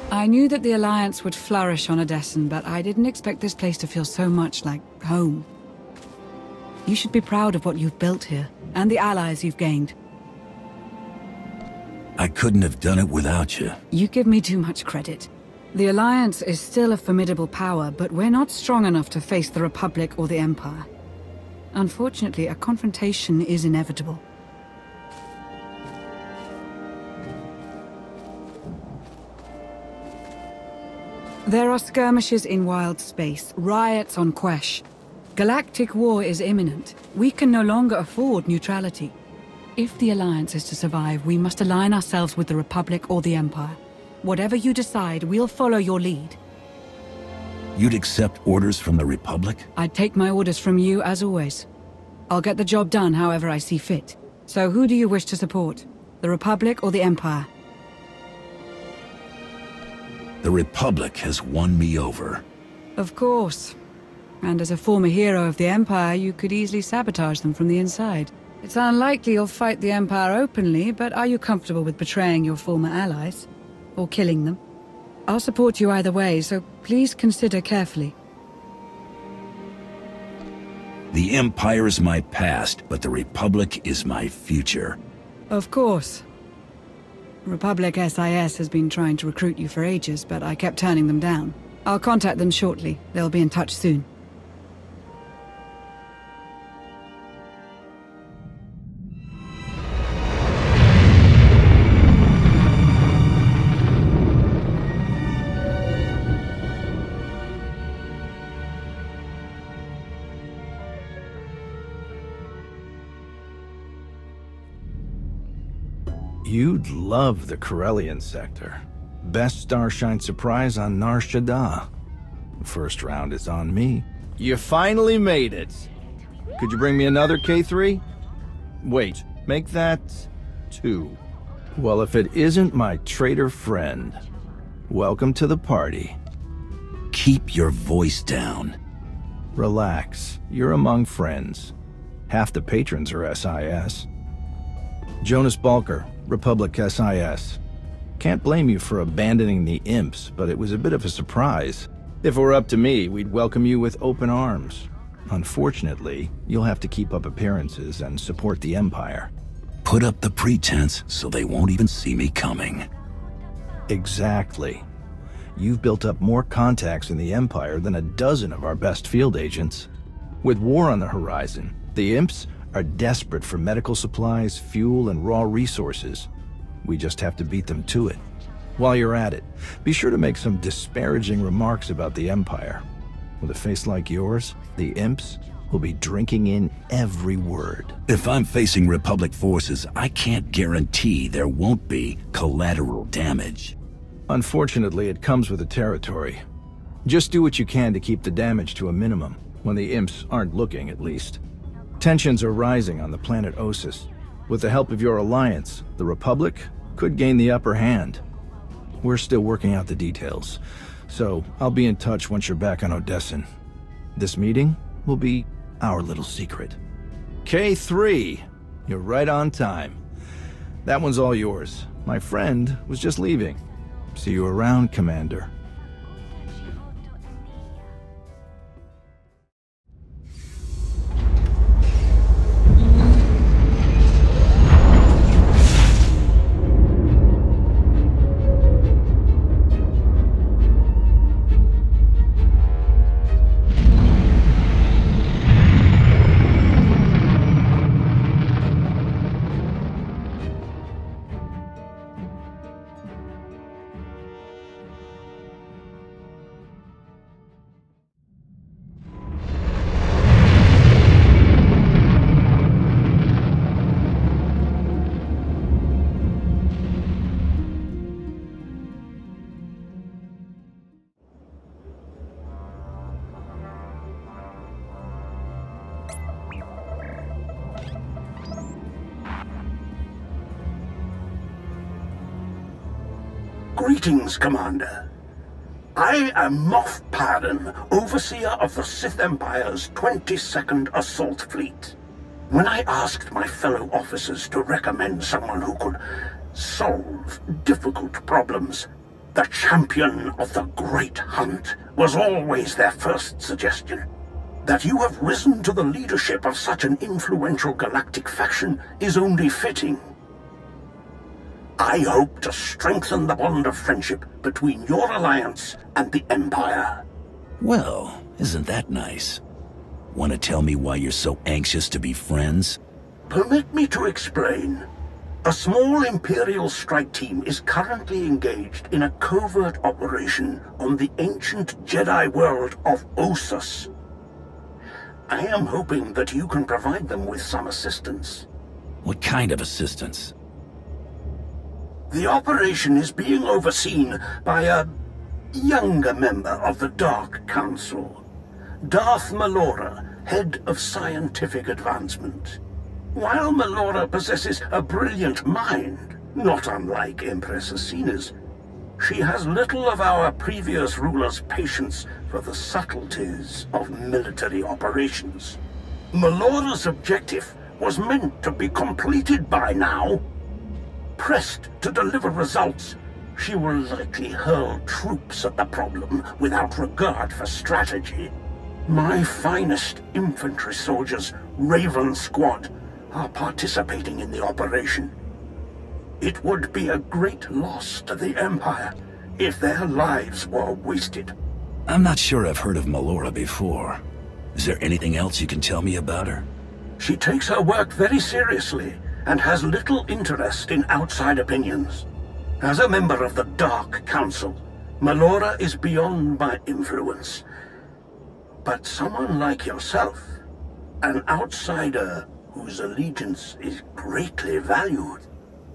I knew that the Alliance would flourish on Odessen, but I didn't expect this place to feel so much like home. You should be proud of what you've built here, and the allies you've gained. I couldn't have done it without you. You give me too much credit. The Alliance is still a formidable power, but we're not strong enough to face the Republic or the Empire. Unfortunately, a confrontation is inevitable. There are skirmishes in wild space, riots on Quesh. Galactic war is imminent. We can no longer afford neutrality. If the Alliance is to survive, we must align ourselves with the Republic or the Empire. Whatever you decide, we'll follow your lead. You'd accept orders from the Republic? I'd take my orders from you, as always. I'll get the job done however I see fit. So who do you wish to support? The Republic or the Empire? The Republic has won me over. Of course. And as a former hero of the Empire, you could easily sabotage them from the inside. It's unlikely you'll fight the Empire openly, but are you comfortable with betraying your former allies? Or killing them? I'll support you either way, so please consider carefully. The Empire is my past, but the Republic is my future. Of course. Republic SIS has been trying to recruit you for ages, but I kept turning them down. I'll contact them shortly. They'll be in touch soon. You'd love the Corellian sector. Best Starshine surprise on Nar Shaddaa. First round is on me. You finally made it. Could you bring me another K3? Wait, make that 2. Well, if it isn't my traitor friend, welcome to the party. Keep your voice down. Relax, you're among friends. Half the patrons are SIS. Jonas Balker, Republic SIS. Can't blame you for abandoning the imps, but it was a bit of a surprise. If it were up to me, we'd welcome you with open arms. Unfortunately, you'll have to keep up appearances and support the Empire. Put up the pretense so they won't even see me coming. Exactly. You've built up more contacts in the Empire than a dozen of our best field agents. With war on the horizon, the imps are desperate for medical supplies, fuel, and raw resources. We just have to beat them to it. While you're at it, be sure to make some disparaging remarks about the Empire. With a face like yours, the imps will be drinking in every word. If I'm facing Republic forces, I can't guarantee there won't be collateral damage. Unfortunately, it comes with the territory. Just do what you can to keep the damage to a minimum, when the imps aren't looking, at least. Tensions are rising on the planet Ossus. With the help of your alliance, the Republic could gain the upper hand. We're still working out the details, so I'll be in touch once you're back on Odessen. This meeting will be our little secret. K3, you're right on time. That one's all yours. My friend was just leaving. See you around, Commander. Greetings, Commander. I am Moff Pardon, Overseer of the Sith Empire's 22nd Assault Fleet. When I asked my fellow officers to recommend someone who could solve difficult problems, The champion of the Great Hunt was always their first suggestion. That you have risen to the leadership of such an influential galactic faction is only fitting. I hope to strengthen the bond of friendship between your alliance and the Empire. Well, isn't that nice? Want to tell me why you're so anxious to be friends? Permit me to explain. A small Imperial strike team is currently engaged in a covert operation on the ancient Jedi world of Ossus. I am hoping that you can provide them with some assistance. What kind of assistance? The operation is being overseen by a younger member of the Dark Council, Darth Malora, head of scientific advancement. While Malora possesses a brilliant mind, not unlike Empress Asina's, she has little of our previous ruler's patience for the subtleties of military operations. Malora's objective was meant to be completed by now. Pressed to deliver results, she will likely hurl troops at the problem without regard for strategy. My finest infantry soldiers, Raven Squad, are participating in the operation. It would be a great loss to the Empire if their lives were wasted. I'm not sure I've heard of Malora before. Is there anything else you can tell me about her? She takes her work very seriously and has little interest in outside opinions. As a member of the Dark Council, Malora is beyond my influence. But someone like yourself, an outsider whose allegiance is greatly valued,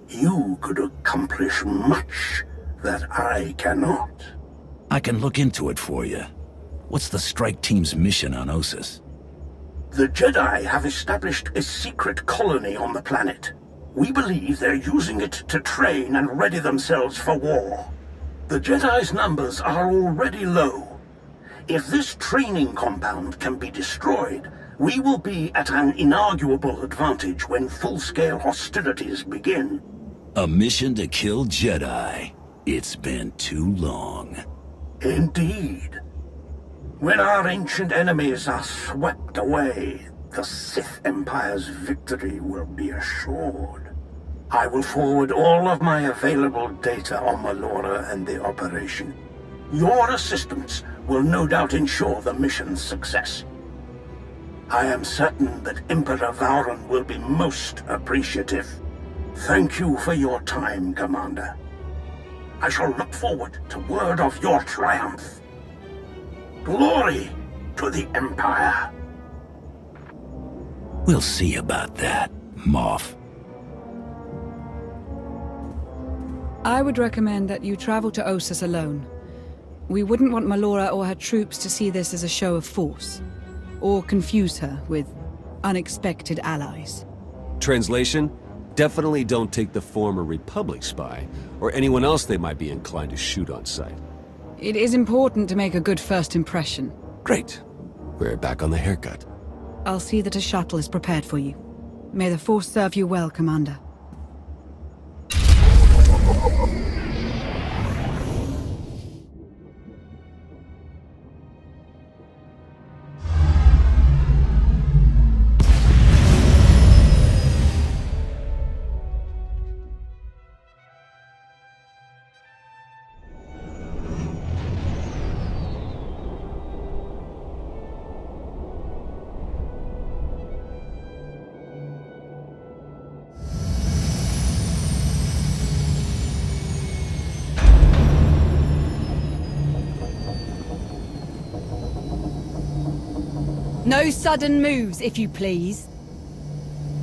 you could accomplish much that I cannot. I can look into it for you. What's the strike team's mission on Ossus? The Jedi have established a secret colony on the planet. We believe they're using it to train and ready themselves for war. The Jedi's numbers are already low. If this training compound can be destroyed, we will be at an inarguable advantage when full-scale hostilities begin. A mission to kill Jedi. It's been too long. Indeed. When our ancient enemies are swept away, the Sith Empire's victory will be assured. I will forward all of my available data on Malora and the operation. Your assistance will no doubt ensure the mission's success. I am certain that Emperor Vowron will be most appreciative. Thank you for your time, Commander. I shall look forward to word of your triumph. Glory to the Empire. We'll see about that, Moff. I would recommend that you travel to Ossus alone. We wouldn't want Malora or her troops to see this as a show of force, or confuse her with unexpected allies. Translation? Definitely don't take the former Republic spy, or anyone else they might be inclined to shoot on sight. It is important to make a good first impression. Great. We're back on the haircut. I'll see that a shuttle is prepared for you. May the Force serve you well, Commander. No sudden moves, if you please.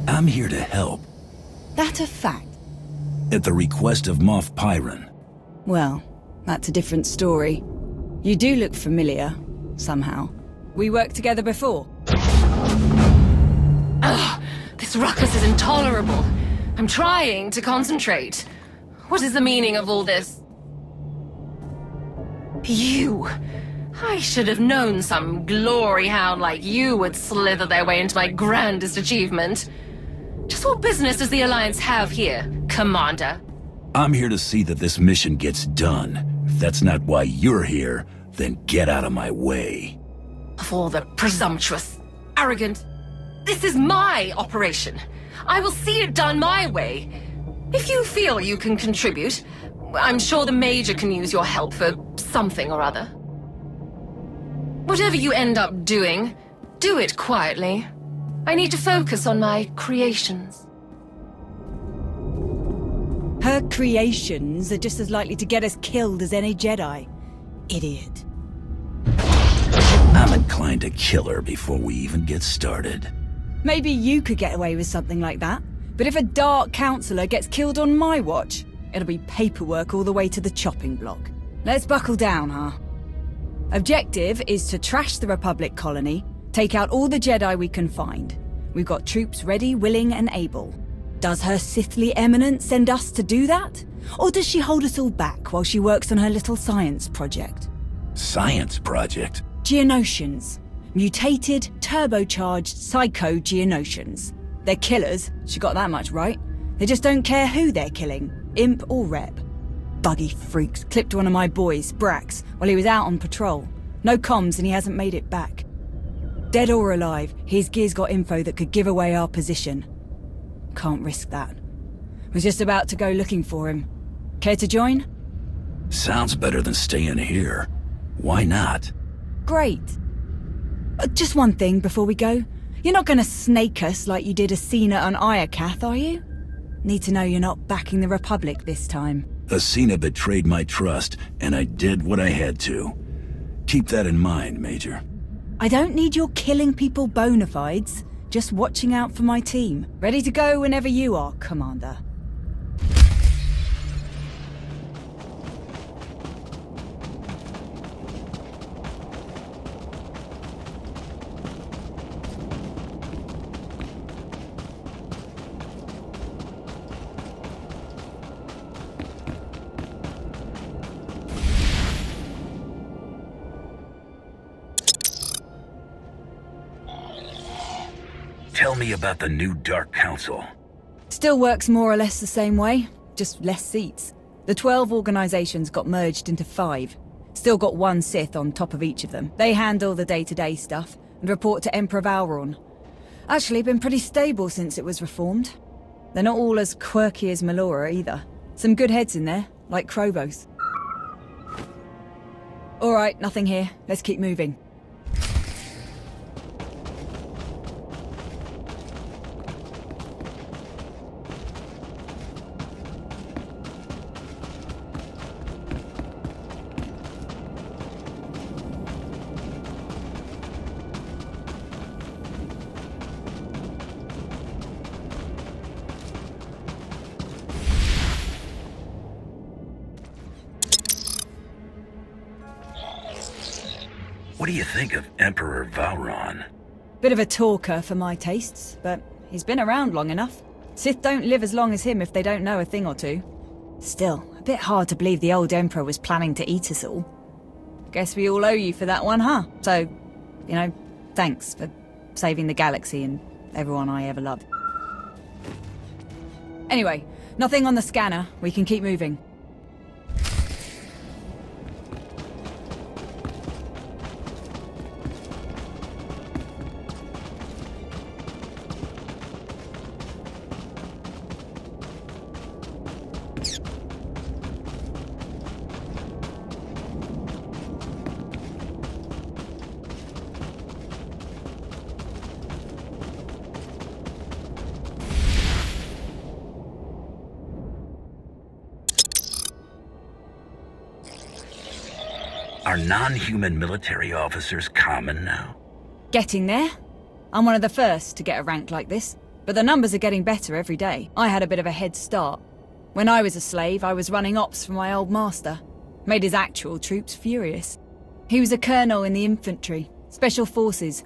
I'm here to help. That a fact? At the request of Moff Pyron. Well, that's a different story. You do look familiar, somehow. We worked together before. Ugh, this ruckus is intolerable. I'm trying to concentrate. What is the meaning of all this? You! I should have known some glory hound like you would slither their way into my grandest achievement. Just what business does the Alliance have here, Commander? I'm here to see that this mission gets done. If that's not why you're here, then get out of my way. Of all the presumptuous, arrogant... This is my operation. I will see it done my way. If you feel you can contribute, I'm sure the Major can use your help for something or other. Whatever you end up doing, do it quietly. I need to focus on my creations. Her creations are just as likely to get us killed as any Jedi. Idiot. I'm inclined to kill her before we even get started. Maybe you could get away with something like that, but if a Dark Councillor gets killed on my watch, it'll be paperwork all the way to the chopping block. Let's buckle down, huh? Objective is to trash the Republic colony, take out all the Jedi we can find. We've got troops ready, willing, and able. Does Her Sithly Eminence send us to do that? Or does she hold us all back while she works on her little science project? Science project? Geonosians. Mutated, turbocharged psycho-Geonosians. They're killers, she got that much right. They just don't care who they're killing, imp or rep. Buggy freaks clipped one of my boys, Brax, while he was out on patrol. No comms and he hasn't made it back. Dead or alive, his gear's got info that could give away our position. Can't risk that. Was just about to go looking for him. Care to join? Sounds better than staying here. Why not? Great. Just one thing before we go. You're not gonna snake us like you did Asina and Iokath, are you? Need to know you're not backing the Republic this time. Asina betrayed my trust, and I did what I had to. Keep that in mind, Major. I don't need your killing people bona fides. Just watching out for my team. Ready to go whenever you are, Commander. Tell me about the new Dark Council. Still works more or less the same way, just less seats. The 12 organizations got merged into 5. Still got one Sith on top of each of them. They handle the day-to-day stuff and report to Emperor Vowron. Actually been pretty stable since it was reformed. They're not all as quirky as Melora either. Some good heads in there, like Krovos. Alright, nothing here. Let's keep moving. What do you think of Emperor Vowron? Bit of a talker for my tastes, but he's been around long enough. Sith don't live as long as him if they don't know a thing or two. Still, a bit hard to believe the old Emperor was planning to eat us all. Guess we all owe you for that one, huh? So, you know, thanks for saving the galaxy and everyone I ever loved. Anyway, nothing on the scanner. We can keep moving. Are non-human military officers common now? Getting there. I'm one of the first to get a rank like this, but the numbers are getting better every day. I had a bit of a head start. When I was a slave, I was running ops for my old master. Made his actual troops furious. He was a colonel in the infantry, special forces.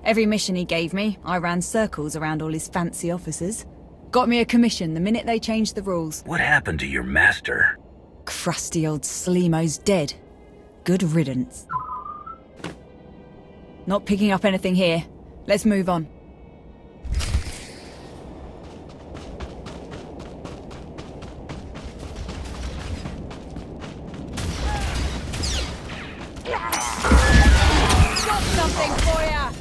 Every mission he gave me, I ran circles around all his fancy officers. Got me a commission the minute they changed the rules. What happened to your master? Crusty old Sleemo's dead. Good riddance. Not picking up anything here. Let's move on. Got something for ya!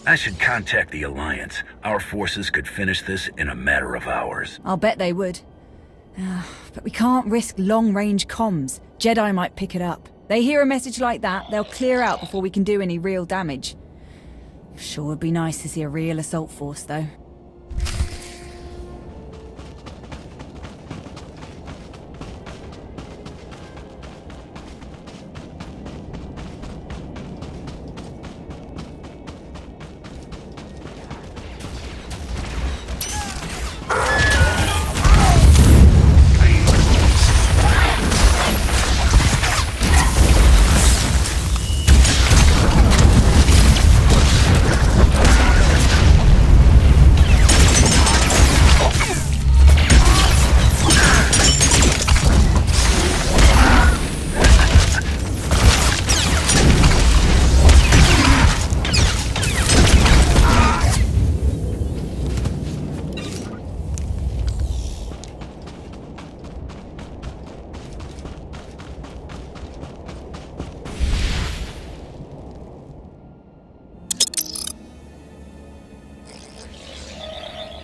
I should contact the Alliance. Our forces could finish this in a matter of hours. I'll bet they would. But we can't risk long-range comms. Jedi might pick it up. They hear a message like that, they'll clear out before we can do any real damage. Sure would be nice to see a real assault force, though.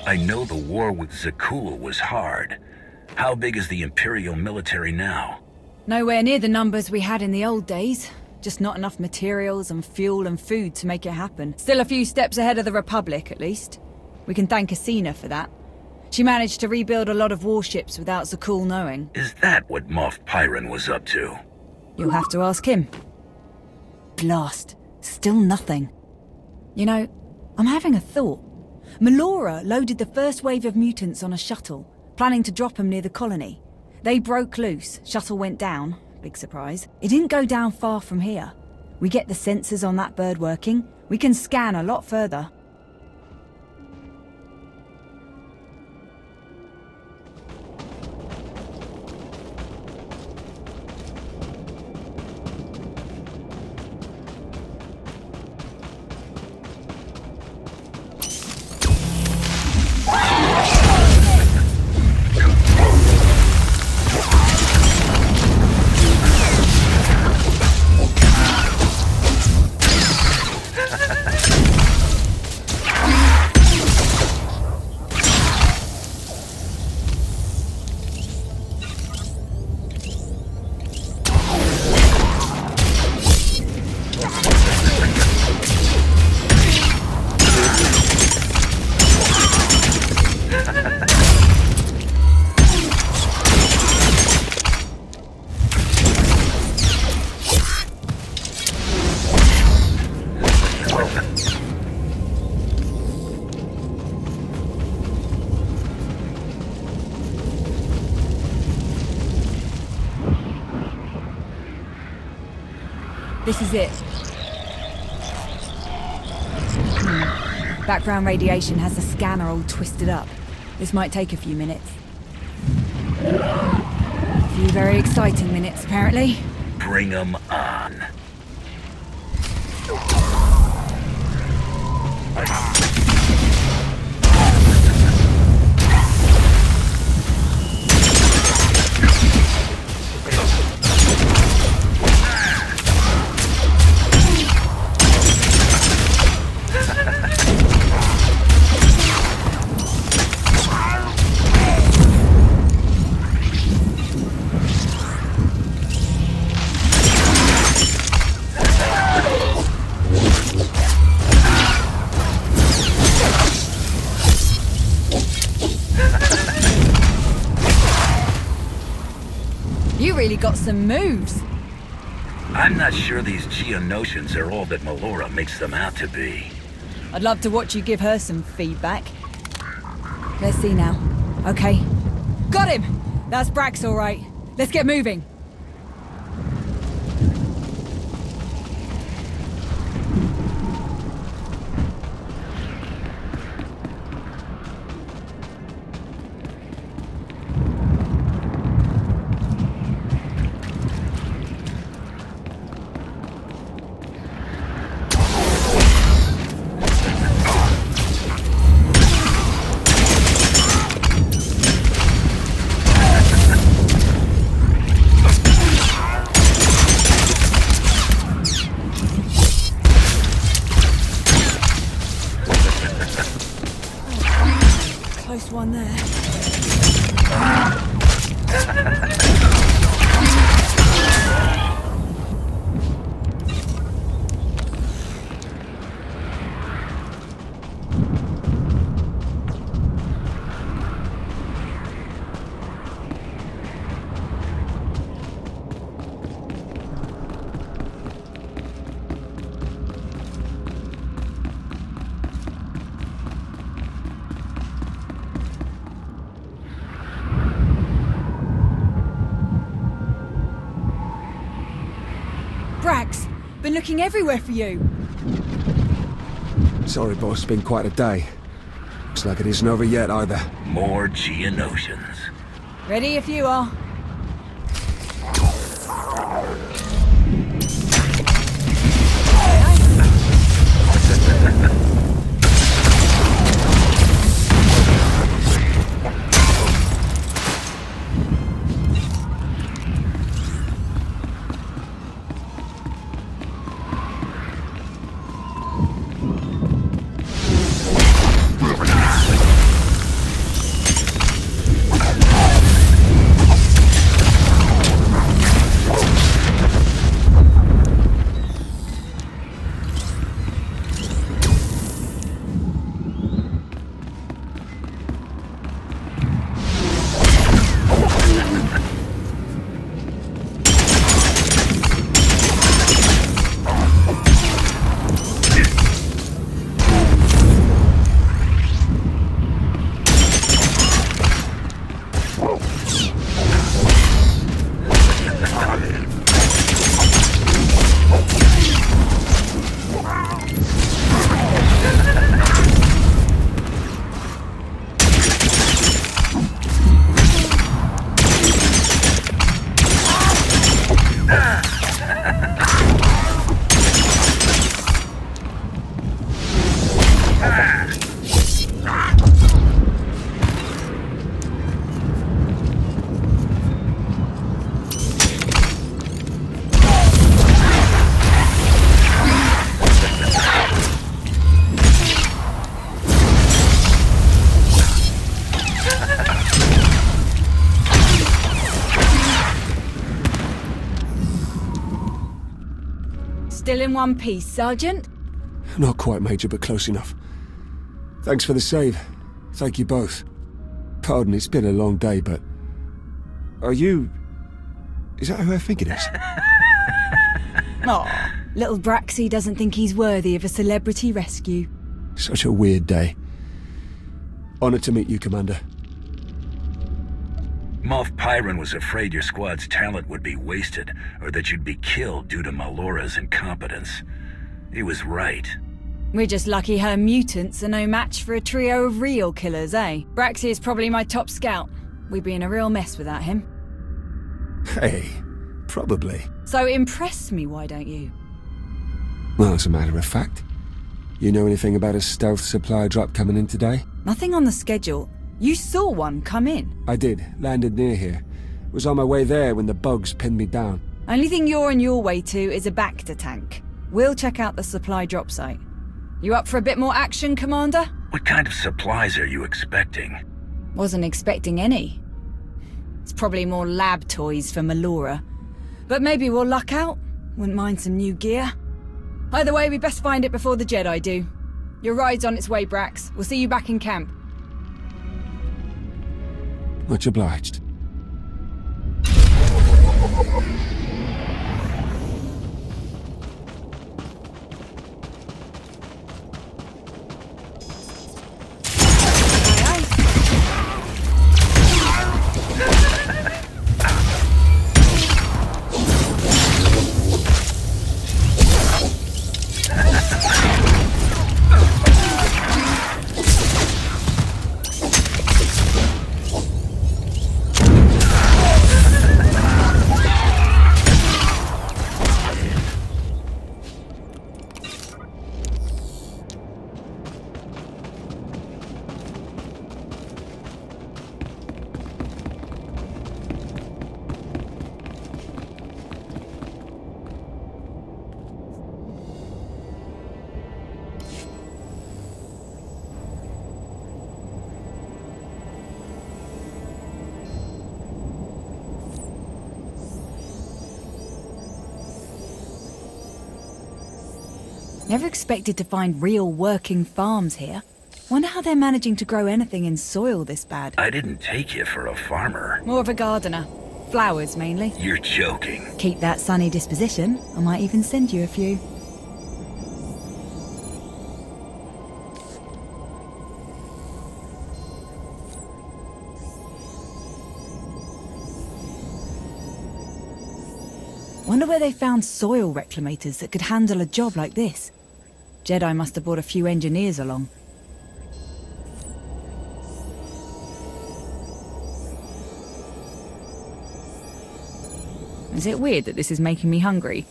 I know the war with Zakuul was hard. How big is the Imperial military now? Nowhere near the numbers we had in the old days. Just not enough materials and fuel and food to make it happen. Still a few steps ahead of the Republic, at least. We can thank Asina for that. She managed to rebuild a lot of warships without Zakuul knowing. Is that what Moff Pyron was up to? You'll have to ask him. Blast. Still nothing. You know, I'm having a thought. Melora loaded the first wave of mutants on a shuttle, planning to drop them near the colony. They broke loose, shuttle went down, big surprise. It didn't go down far from here. We get the sensors on that bird working, we can scan a lot further. This is it. Background radiation has the scanner all twisted up. This might take a few minutes. A few very exciting minutes, apparently. Bring 'em on. really got some moves. I'm not sure these Geonosians are all that Melora makes them out to be. I'd love to watch you give her some feedback. Let's see now. Okay. Got him! That's Brax, all right. Let's get moving. Close one there. Brax, been looking everywhere for you. Sorry, boss, been quite a day. Looks like it isn't over yet either. More Geonosians. Ready if you are. Still in one piece, Sergeant? Not quite, Major, but close enough. Thanks for the save. Thank you both. Pardon, it's been a long day, but... Are you... Is that who I think it is? Aw, little Braxy doesn't think he's worthy of a celebrity rescue. Such a weird day. Honored to meet you, Commander. Moff Pyron was afraid your squad's talent would be wasted, or that you'd be killed due to Melora's incompetence. He was right. We're just lucky her mutants are no match for a trio of real killers, eh? Braxy is probably my top scout. We'd be in a real mess without him. Hey, probably. So impress me, why don't you? Well, as a matter of fact, you know anything about a stealth supply drop coming in today? Nothing on the schedule. You saw one come in. I did. Landed near here. Was on my way there when the bugs pinned me down. Only thing you're on your way to is a Bacta tank. We'll check out the supply drop site. You up for a bit more action, Commander? What kind of supplies are you expecting? Wasn't expecting any. It's probably more lab toys for Melora. But maybe we'll luck out. Wouldn't mind some new gear. Either way, we best find it before the Jedi do. Your ride's on its way, Brax. We'll see you back in camp. Much obliged. Never expected to find real working farms here. Wonder how they're managing to grow anything in soil this bad. I didn't take you for a farmer. More of a gardener. Flowers, mainly. You're joking. Keep that sunny disposition. I might even send you a few. Wonder where they found soil reclamators that could handle a job like this. Jedi must have brought a few engineers along. Is it weird that this is making me hungry?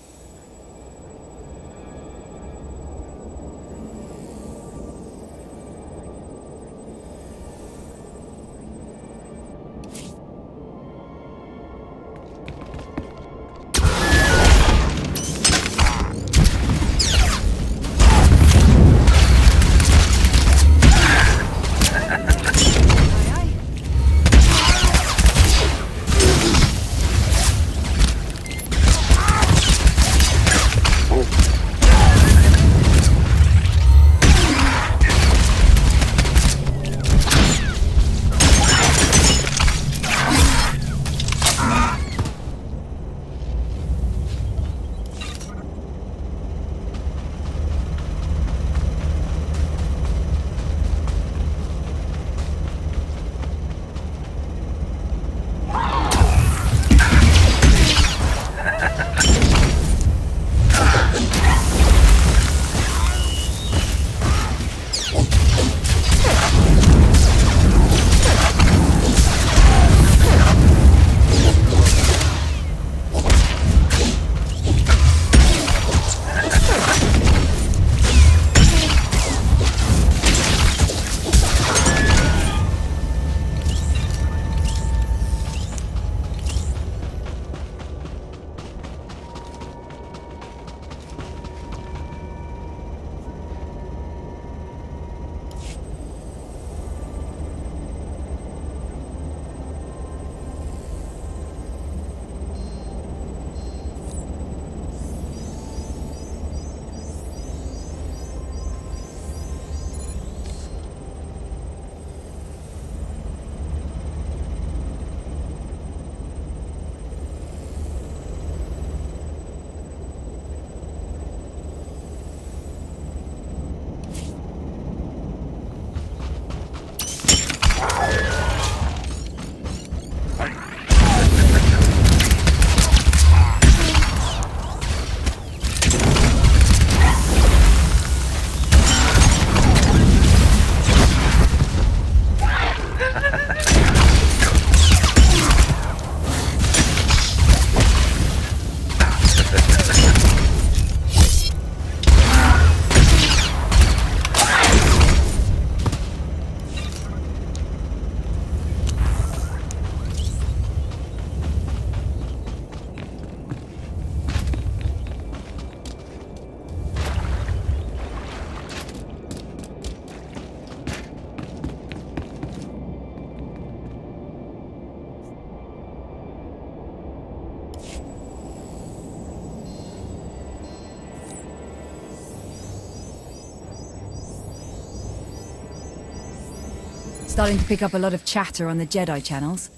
Starting to pick up a lot of chatter on the Jedi channels.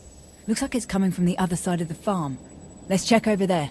Looks like it's coming from the other side of the farm. Let's check over there.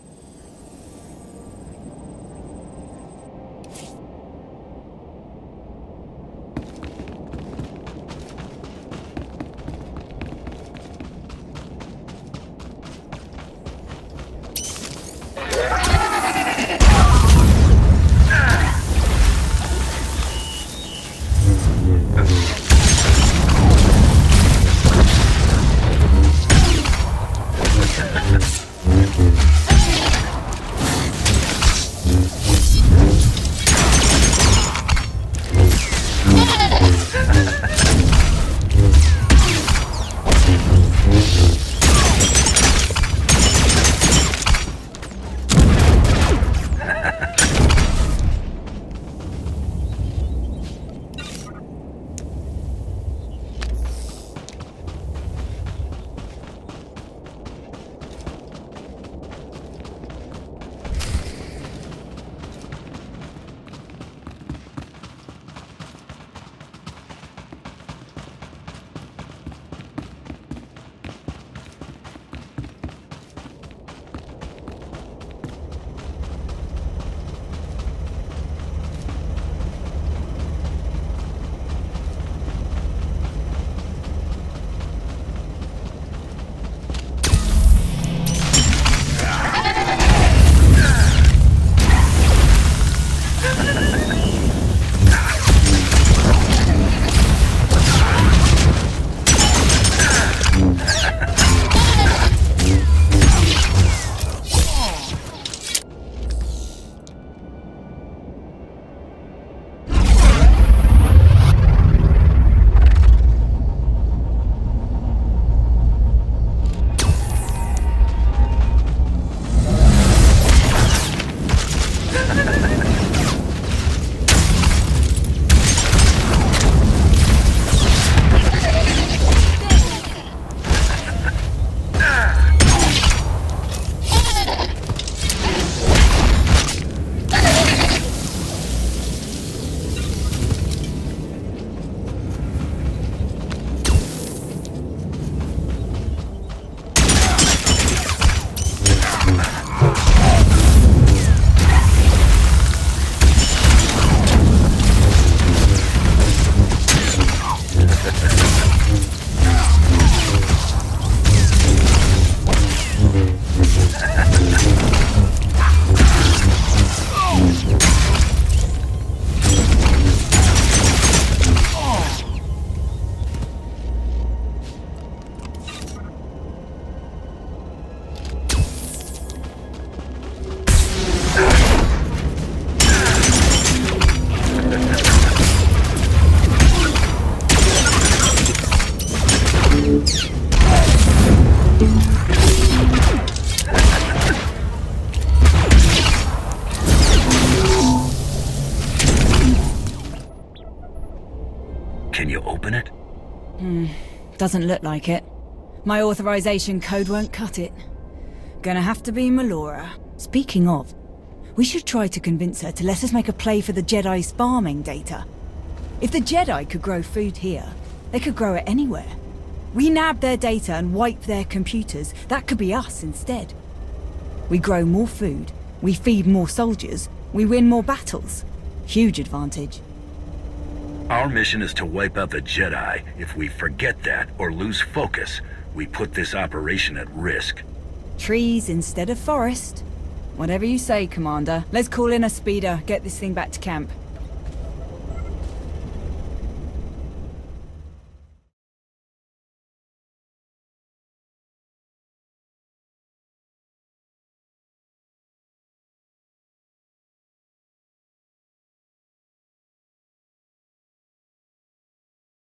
Can you open it? Doesn't look like it. My authorization code won't cut it. Gonna have to be Melora. Speaking of, we should try to convince her to let us make a play for the Jedi's farming data. If the Jedi could grow food here, they could grow it anywhere. We nab their data and wipe their computers. That could be us instead. We grow more food, we feed more soldiers, we win more battles. Huge advantage. Our mission is to wipe out the Jedi. If we forget that or lose focus, we put this operation at risk. Trees instead of forest. Whatever you say, Commander. Let's call in a speeder, get this thing back to camp.